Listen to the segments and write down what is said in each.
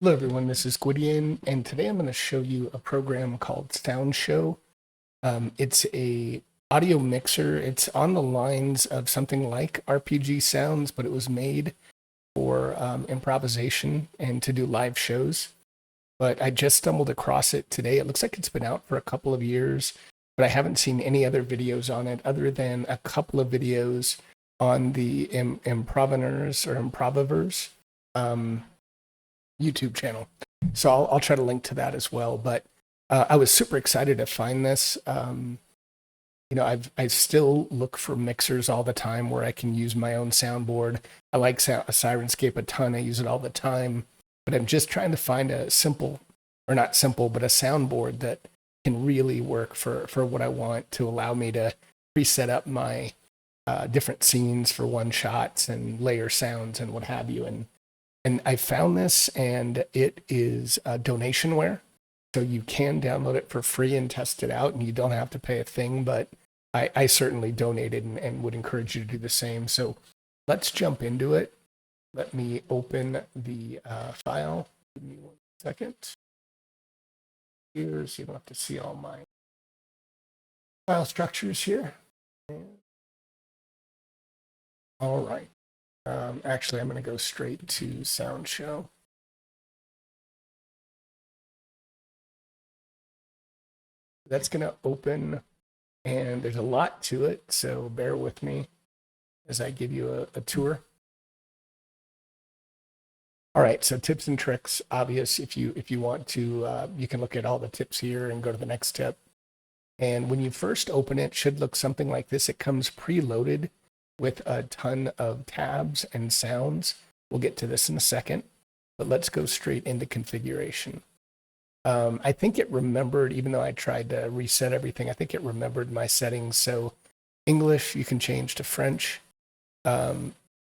Hello everyone, this is Gwydion, and today I'm going to show you a program called Sound. It's a audio mixer. It's on the lines of something like RPG Sounds, but it was made for improvisation and to do live shows. But I just stumbled across it today. It looks like it's been out for a couple of years, but I haven't seen any other videos on it other than a couple of videos on the Improviners or Improvivers YouTube channel. So I'll try to link to that as well. But I was super excited to find this. I still look for mixers all the time where I can use my own soundboard. I like Syrinscape a ton. I use it all the time. But I'm just trying to find a simple, or not simple, but a soundboard that can really work for what I want to allow me to preset up my different scenes for one shots and layer sounds and what have you. And I found this, and it is donationware. So you can download it for free and test it out, and you don't have to pay a thing. But I certainly donated and would encourage you to do the same. So let's jump into it. Let me open the file. Give me 1 second. Here, so you don't have to see all my file structures here. All right. Actually, I'm going to go straight to Sound. That's going to open, and there's a lot to it, so bear with me as I give you a tour. All right, so tips and tricks, obvious. If you want to, you can look at all the tips here and go to the next tip. And when you first open it, it should look something like this. It comes preloaded with a ton of tabs and sounds. We'll get to this in a second, but let's go straight into configuration. I think it remembered, even though I tried to reset everything, I think it remembered my settings. So English, you can change to French.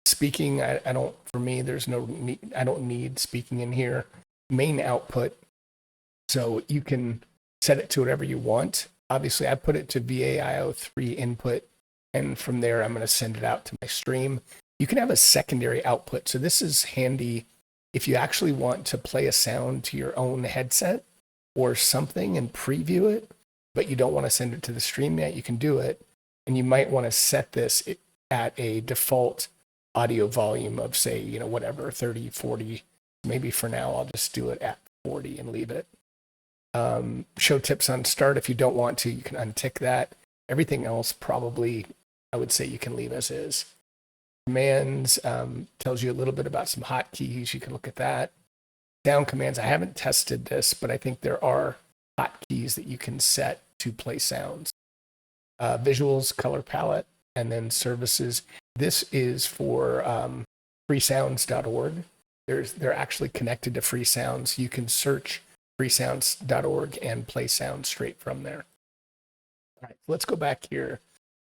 Speaking, I don't, for me, there's no need, I don't need speaking in here. Main output, so you can set it to whatever you want. Obviously, I put it to VAIO3 input, and from there, I'm going to send it out to my stream. You can have a secondary output. So this is handy if you actually want to play a sound to your own headset or something and preview it, but you don't want to send it to the stream yet. You can do it. And you might want to set this at a default audio volume of, say, whatever, 30, 40. Maybe for now, I'll just do it at 40 and leave it. Show tips on start. If you don't want to, you can untick that. Everything else, probably, I would say you can leave as is. Commands tells you a little bit about some hotkeys. You can look at that. Sound commands. I haven't tested this, but I think there are hotkeys that you can set to play sounds. Visuals, color palette, and then services. This is for freesounds.org. They're actually connected to Free Sounds. You can search freesounds.org and play sounds straight from there. All right, let's go back here.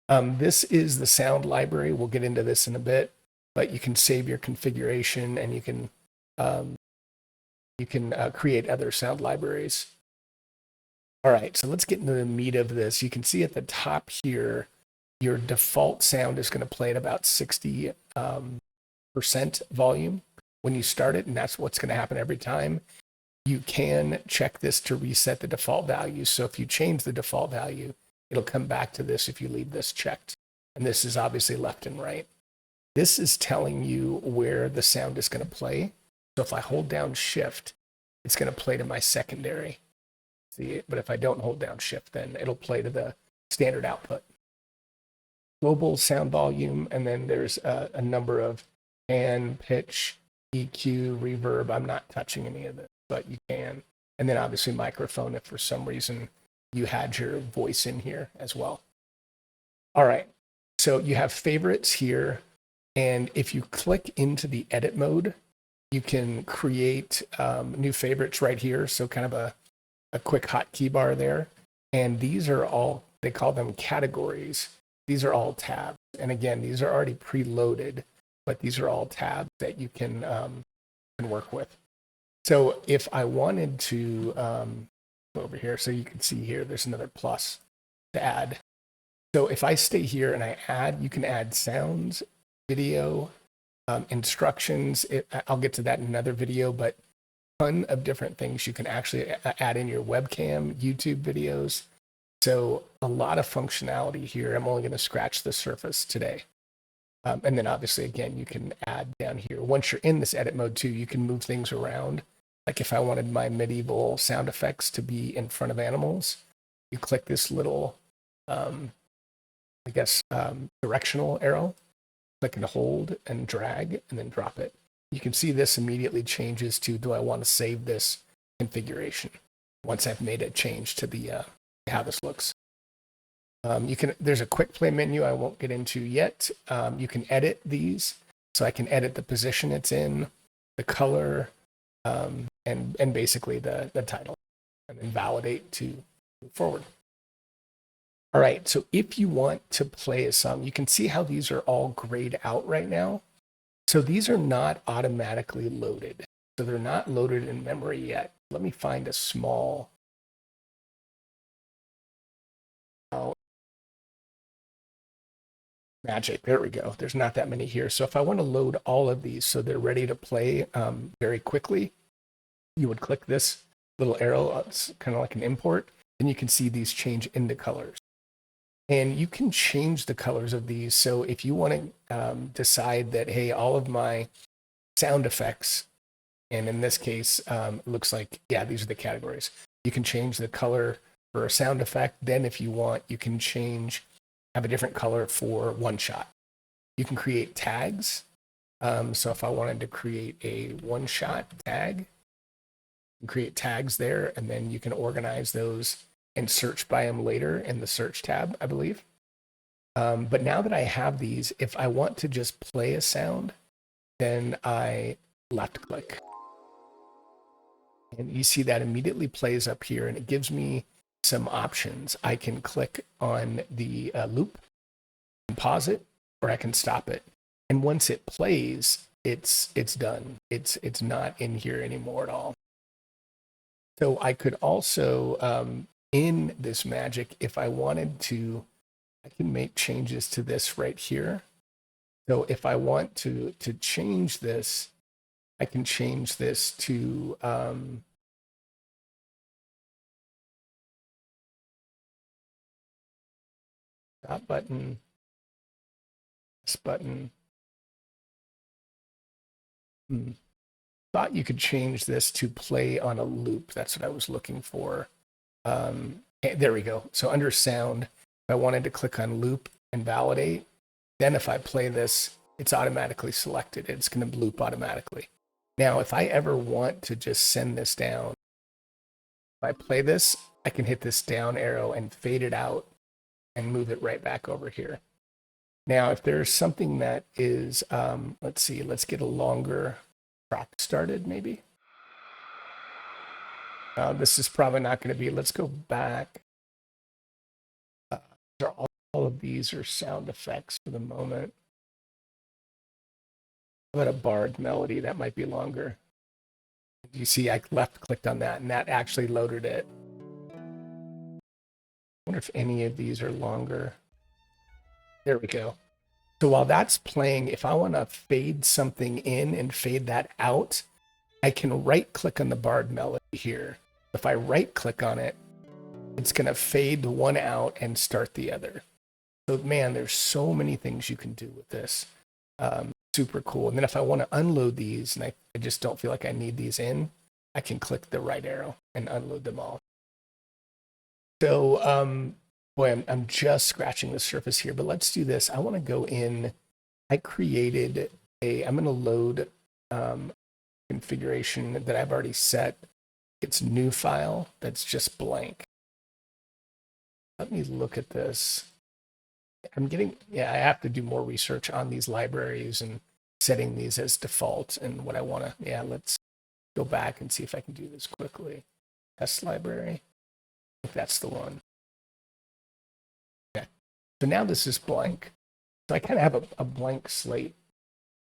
This is the sound library. We'll get into this in a bit, but you can save your configuration and you can create other sound libraries. All right, so let's get into the meat of this. You can see at the top here, your default sound is going to play at about 60% volume when you start it, and that's what's going to happen every time. You can check this to reset the default value. So if you change the default value, it'll come back to this if you leave this checked. And this is obviously left and right. This is telling you where the sound is going to play. So if I hold down shift, it's going to play to my secondary. See, but if I don't hold down shift, then it'll play to the standard output. Global sound volume, and then there's a number of pan, pitch, EQ, reverb. I'm not touching any of this, but you can. And then obviously microphone if for some reason you had your voice in here as well. All right, so you have favorites here. And if you click into the edit mode, you can create new favorites right here. So kind of a quick hotkey bar there. And these are all, they call them categories. These are all tabs. And again, these are already preloaded, but these are all tabs that you can work with. So if I wanted to go over here, so you can see here, there's another plus to add. So if I stay here and I add, you can add sounds, video, instructions. I'll get to that in another video, but ton of different things you can actually add in your webcam, YouTube videos. So a lot of functionality here. I'm only going to scratch the surface today. And then obviously, again, you can add down here. Once you're in this edit mode too, you can move things around. Like if I wanted my medieval sound effects to be in front of animals, you click this little, directional arrow, click and hold and drag and then drop it. You can see this immediately changes to, do I want to save this configuration once I've made a change to the how this looks. There's a quick play menu I won't get into yet. You can edit these. So I can edit the position it's in, the color, and basically the title, and then validate to move forward. All right, so if you want to play a song, you can see how these are all grayed out right now. So these are not automatically loaded. So they're not loaded in memory yet. Let me find a small magic. There we go. There's not that many here. So if I want to load all of these so they're ready to play very quickly, you would click this little arrow. It's kind of like an import. And you can see these change into colors. And you can change the colors of these. So if you want to decide that, hey, all of my sound effects, and in this case, it looks like, yeah, these are the categories. You can change the color for a sound effect. Then if you want, you can have a different color for one shot. You can create tags. So if I wanted to create a one shot tag, you can create tags there, and then you can organize those and search by them later in the search tab, I believe. But now that I have these, if I want to just play a sound, then I left click. And you see that immediately plays up here, and it gives me some options. I can click on the loop and pause it, or I can stop it. And once it plays, it's done. It's not in here anymore at all. So I could also, in this magic, if I wanted to, I can make changes to this right here. So if I want to change this, I can change this to stop button, this button. Thought you could change this to play on a loop. That's what I was looking for. There we go. So under sound, if I wanted to click on loop and validate, then if I play this, it's automatically selected. It's going to loop automatically. Now, if I ever want to just send this down, if I play this, I can hit this down arrow and fade it out and move it right back over here. Now, if there's something that is, let's see, let's get a longer track started maybe. This is probably not going to be, let's go back. All of these are sound effects for the moment. How about a bard melody? That might be longer. You see, I left clicked on that, and that actually loaded it. I wonder if any of these are longer. There we go. So while that's playing, if I want to fade something in and fade that out, I can right click on the bard melody here. If I right click on it, it's going to fade one out and start the other. So man, there's so many things you can do with this. Super cool. And then if I want to unload these and I just don't feel like I need these in, I can click the right arrow and unload them all. So boy, I'm just scratching the surface here, but let's do this. I want to go in. I created I'm going to load configuration that I've already set. It's new file that's just blank. Let me look at this. I have to do more research on these libraries and setting these as default and what I want to, let's go back and see if I can do this quickly. Test library. I think that's the one. Okay. So now this is blank. So I kind of have a blank slate.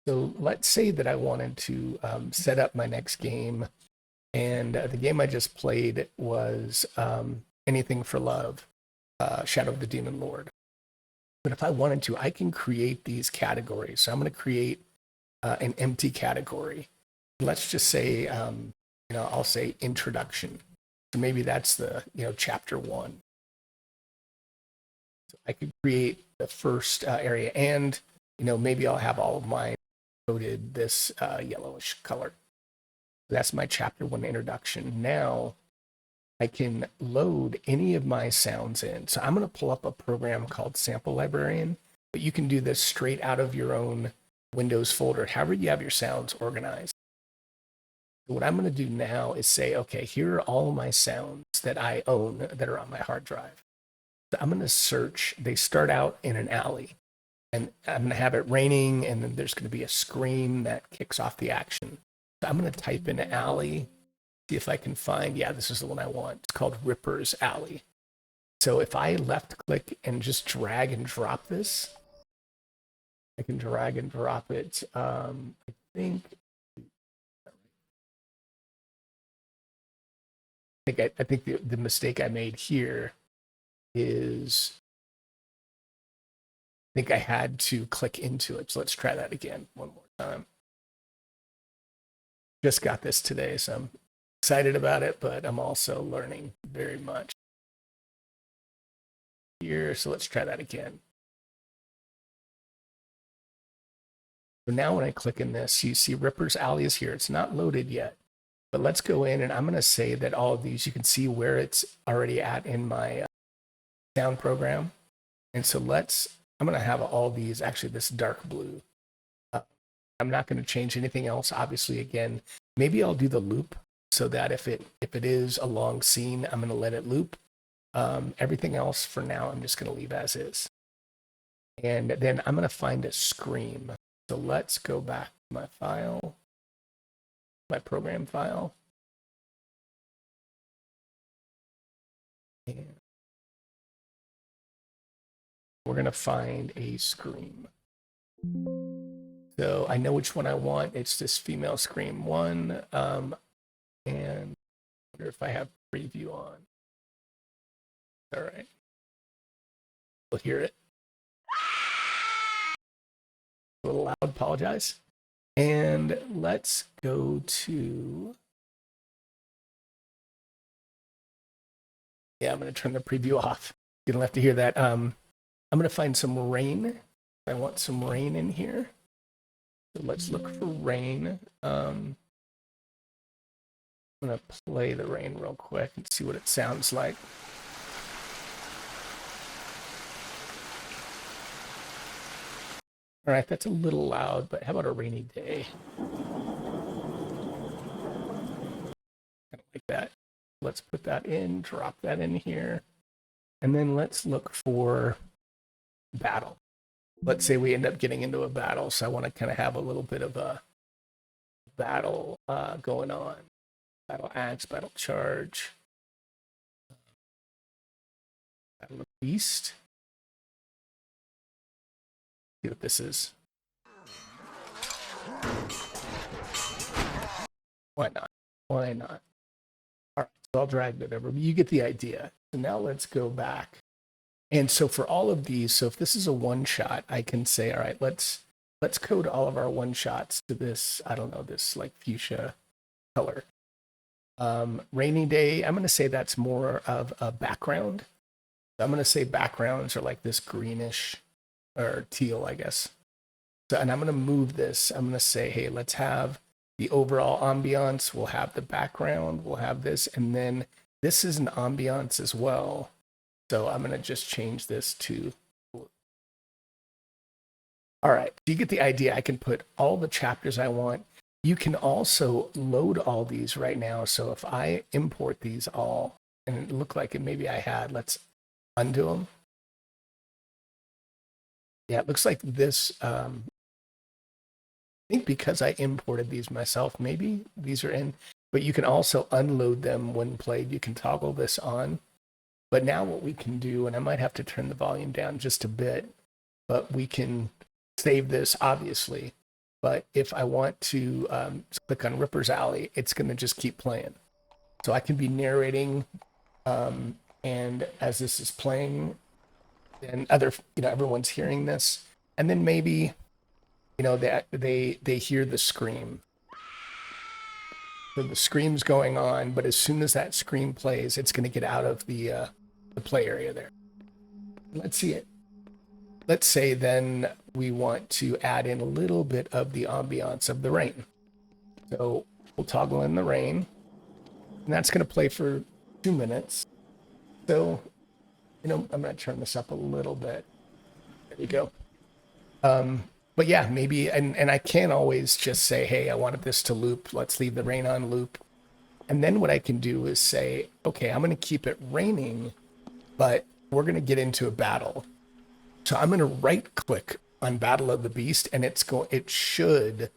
So let's say that I wanted to set up my next game, and the game I just played was Anything for Love, Shadow of the Demon Lord. But if I wanted to, I can create these categories. So I'm going to create an empty category. Let's just say I'll say introduction. So maybe that's the, chapter 1. So I could create the first area, and, maybe I'll have all of mine coded this yellowish color. That's my chapter 1 introduction. Now I can load any of my sounds in. So I'm going to pull up a program called Sample Librarian, but you can do this straight out of your own Windows folder, however you have your sounds organized. So what I'm going to do now is say, okay, here are all my sounds that I own that are on my hard drive. So I'm going to search. They start out in an alley, and I'm going to have it raining, and then there's going to be a scream that kicks off the action. So I'm going to type in alley, see if I can find, this is the one I want. It's called Ripper's Alley. So if I left click and just drag and drop this, I can drag and drop it. I think the mistake I made here is I think I had to click into it. So let's try that again one more time. Just got this today, so I'm excited about it, but I'm also learning very much here. So let's try that again. So now when I click in this, you see Ripper's Alley is here. It's not loaded yet, but let's go in, and I'm going to say that all of these, you can see where it's already at in my sound program. And so I'm going to have all these, actually this dark blue. I'm not going to change anything else. Obviously, again, maybe I'll do the loop so that if it is a long scene, I'm going to let it loop. Everything else for now, I'm just going to leave as is. And then I'm going to find a scream. So let's go back to my file, my program file. And we're going to find a scream. So I know which one I want. It's this female scream 1. And I wonder if I have preview on. All right. We'll hear it. A little loud, apologize. And let's go to, I'm going to turn the preview off. You don't have to hear that. I'm going to find some rain. I want some rain in here. So let's look for rain. I'm going to play the rain real quick and see what it sounds like. All right, that's a little loud, but how about a rainy day? Kind of like that. Let's put that in, drop that in here. And then let's look for battle. Let's say we end up getting into a battle. So I want to kind of have a little bit of a battle going on. Battle axe, battle charge. Battle of beast. See what this is. Why not? Why not? All right, so I'll drag that over. But you get the idea. So now let's go back. And so for all of these, so if this is a one shot, I can say, all right, let's code all of our one shots to this, I don't know, this like fuchsia color. Rainy day, I'm going to say that's more of a background. I'm going to say backgrounds are like this greenish or teal, I guess. So, and I'm going to move this. I'm going to say, hey, let's have the overall ambiance. We'll have the background. We'll have this. And then this is an ambiance as well. So I'm going to just change this to blue. All right. You get the idea. I can put all the chapters I want. You can also load all these right now. So if I import these all, and it looked like it maybe I had, let's undo them. Yeah, it looks like this. I think because I imported these myself, maybe these are in, but you can also unload them when played. You can toggle this on. But now what we can do, and I might have to turn the volume down just a bit, but we can save this, obviously. But if I want to click on Ripper's Alley, it's going to just keep playing. So I can be narrating, and as this is playing, and everyone's hearing this, and then maybe, that they hear the scream. So the scream's going on, but as soon as that scream plays, it's going to get out of the play area there. Let's see it. Let's say then we want to add in a little bit of the ambiance of the rain. So we'll toggle in the rain, and that's going to play for 2 minutes. So, I'm going to turn this up a little bit. There you go. But yeah, maybe, and I can always just say, hey, I wanted this to loop. Let's leave the rain on loop. And then what I can do is say, okay, I'm going to keep it raining, but we're going to get into a battle. So I'm going to right click on Battle of the Beast, and it should,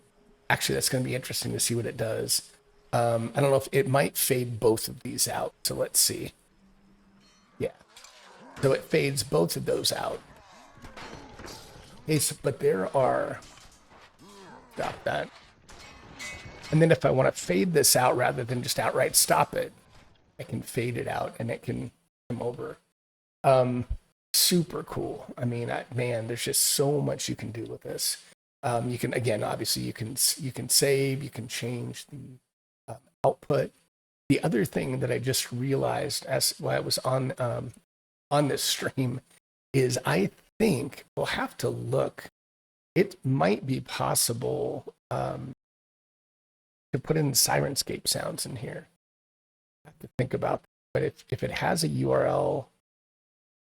actually, that's going to be interesting to see what it does. I don't know if it might fade both of these out. So let's see. Yeah. So it fades both of those out. Okay, but there are, stop that. And then if I want to fade this out rather than just outright stop it, I can fade it out and it can come over. Super cool. I mean, man, there's just so much you can do with this. You can, again, obviously you can save, you can change the output. The other thing that I just realized while I was on this stream is I think we'll have to look. It might be possible to put in Syrinscape sounds in here. I have to think about that. But if it has a URL,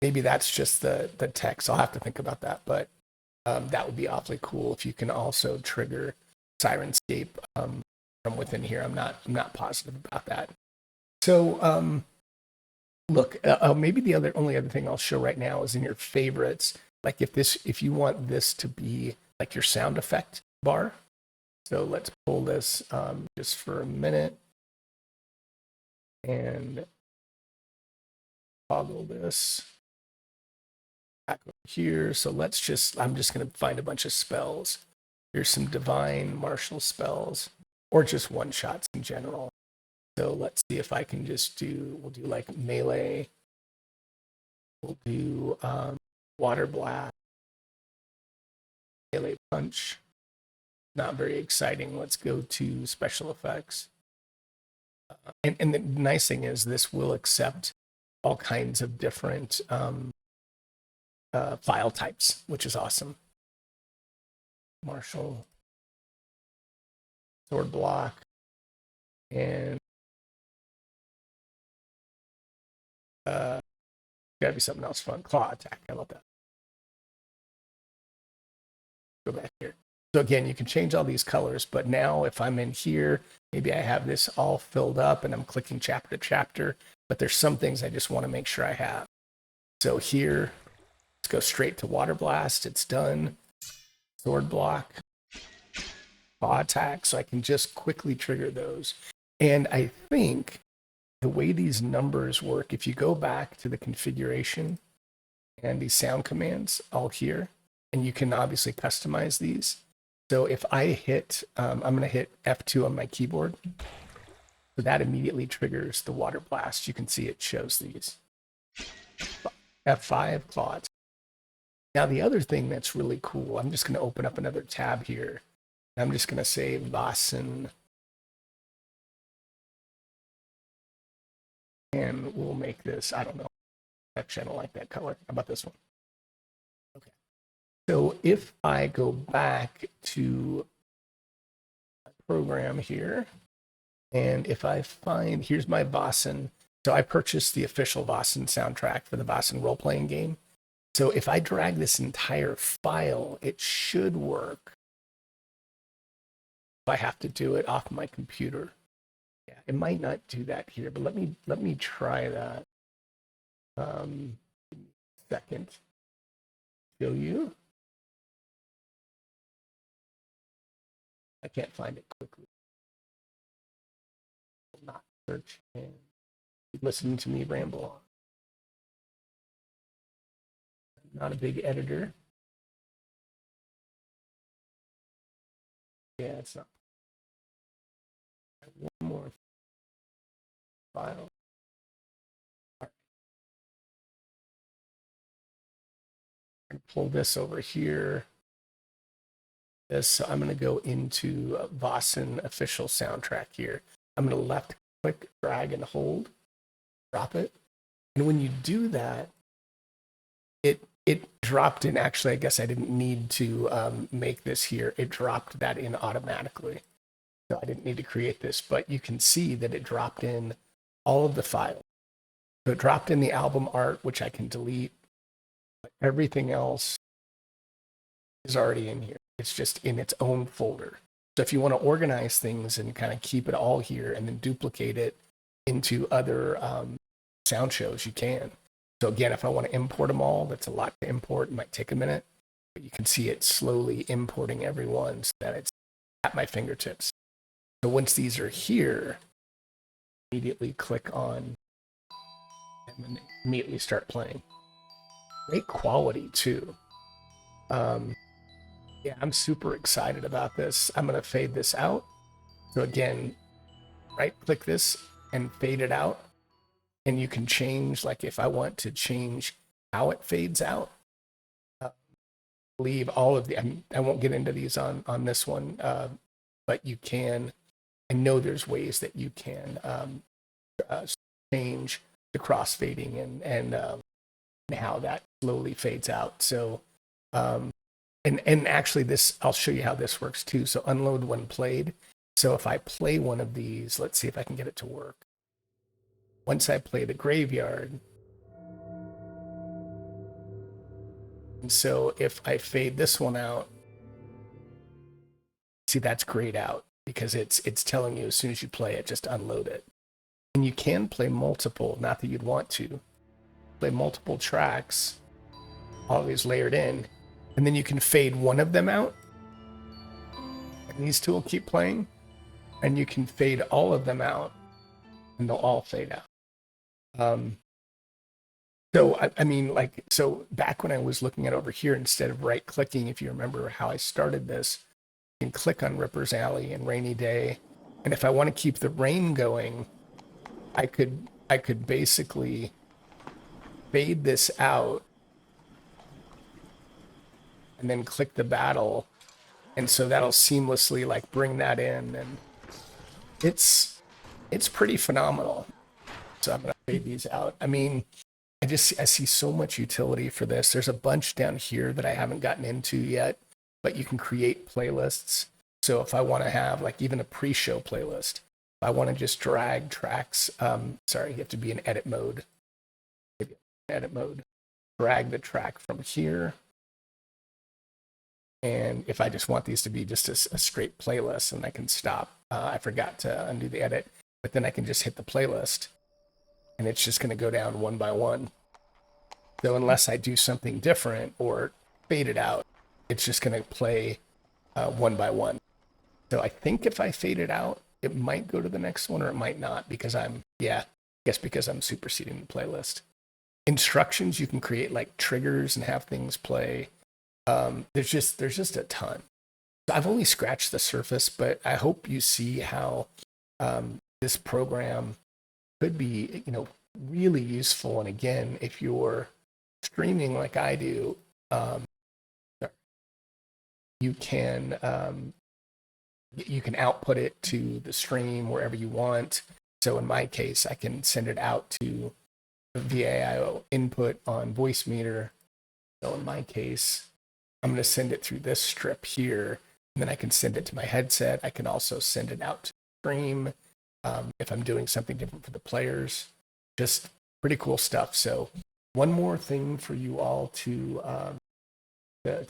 maybe that's just the text. I'll have to think about that. But that would be awfully cool if you can also trigger Syrinscape from within here. I'm not positive about that. So look, maybe the only other thing I'll show right now is in your favorites. Like if you want this to be like your sound effect bar. So let's pull this just for a minute and toggle this back over here. So I'm just going to find a bunch of spells. Here's some divine martial spells or just one shots in general. So let's see if I can we'll do like melee. We'll do water blast, melee punch. Not very exciting. Let's go to special effects. And the nice thing is this will accept all kinds of different file types, which is awesome. Martial, sword block, and gotta be something else fun. Claw attack. I love that. Go back here. So again, you can change all these colors, but now if I'm in here, maybe I have this all filled up and I'm clicking chapter to chapter, but there's some things I just want to make sure I have. So here, let's go straight to water blast. It's done. Sword block, claw attack. So I can just quickly trigger those. And I think the way these numbers work, if you go back to the configuration and these sound commands all here, and you can obviously customize these. So if I hit, I'm going to hit F2 on my keyboard. So that immediately triggers the water blast. You can see it shows these. F5, claw. Now the other thing that's really cool, I'm just going to open up another tab here. I'm just going to say Vasen. And we'll make this, I don't know, actually I don't like that color. How about this one? Okay. So if I go back to my program here, and if I find, here's my Vasen. So I purchased the official Vasen soundtrack for the Vasen role-playing game. So if I drag this entire file, it should work. If I have to do it off my computer. Yeah, it might not do that here, but let me try that. Second. Show you. I can't find it quickly. Not search and keep listening to me ramble on. Not a big editor. Yeah, it's not. One more file. Right. Pull this over here. So I'm going to go into Vasen official soundtrack here. I'm going to left click, drag and hold, drop it. And when you do that, it dropped in. Actually, I guess I didn't need to make this here. It dropped that in automatically. So I didn't need to create this, but you can see that it dropped in all of the files. So it dropped in the album art, which I can delete. But everything else is already in here. It's just in its own folder. So if you want to organize things and kind of keep it all here and then duplicate it into other sound shows, you can. So again, if I want to import them all, that's a lot to import. It might take a minute, but you can see it slowly importing everyone so that it's at my fingertips. So once these are here, immediately click on and then immediately start playing. Great quality too. Yeah, I'm super excited about this. I'm going to fade this out. So again, right click this and fade it out. And you can change, like if I want to change how it fades out, leave all of the, I won't get into these on this one, but you can, I know there's ways that you can change the crossfading and how that slowly fades out. So, and actually this, I'll show you how this works too. So unload when played. So if I play one of these, let's see if I can get it to work. Once I play the graveyard, and so if I fade this one out, see that's grayed out because it's telling you as soon as you play it, just unload it. And you can play multiple, not that you'd want to, play multiple tracks, always layered in, and then you can fade one of them out, and these two will keep playing, and you can fade all of them out, and they'll all fade out. So I mean, like, so back when I was looking at over here, instead of right clicking, if you remember how I started this, you can click on Ripper's Alley and Rainy Day. And if I want to keep the rain going, I could basically fade this out and then click the battle. And so that'll seamlessly like bring that in, and it's pretty phenomenal. So I'm going to fade these out. I mean, I see so much utility for this. There's a bunch down here that I haven't gotten into yet, but you can create playlists. So if I want to have like even a pre-show playlist, if I want to just drag tracks, sorry, you have to be in edit mode. Drag the track from here. And if I just want these to be just a straight playlist, and I can stop. I forgot to undo the edit, but then I can just hit the playlist. And it's just going to go down one by one. So unless I do something different or fade it out, it's just going to play one by one. So I think if I fade it out, it might go to the next one or it might not because because I'm superseding the playlist. Instructions, you can create like triggers and have things play. There's just a ton. I've only scratched the surface, but I hope you see how this program could be, really useful. And again, if you're streaming like I do, you can output it to the stream wherever you want. So in my case, I can send it out to the VAIO input on voice meter. So in my case, I'm going to send it through this strip here, and then I can send it to my headset. I can also send it out to the stream. If I'm doing something different for the players, just pretty cool stuff. So one more thing for you all to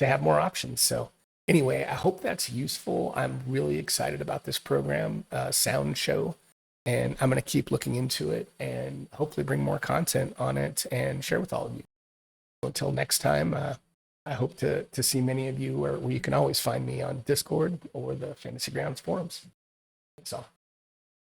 have more options. So anyway, I hope that's useful. I'm really excited about this program, Sound Show, and I'm going to keep looking into it and hopefully bring more content on it and share with all of you. So until next time, I hope to see many of you where you can always find me on Discord or the Fantasy Grounds forums. Thanks all.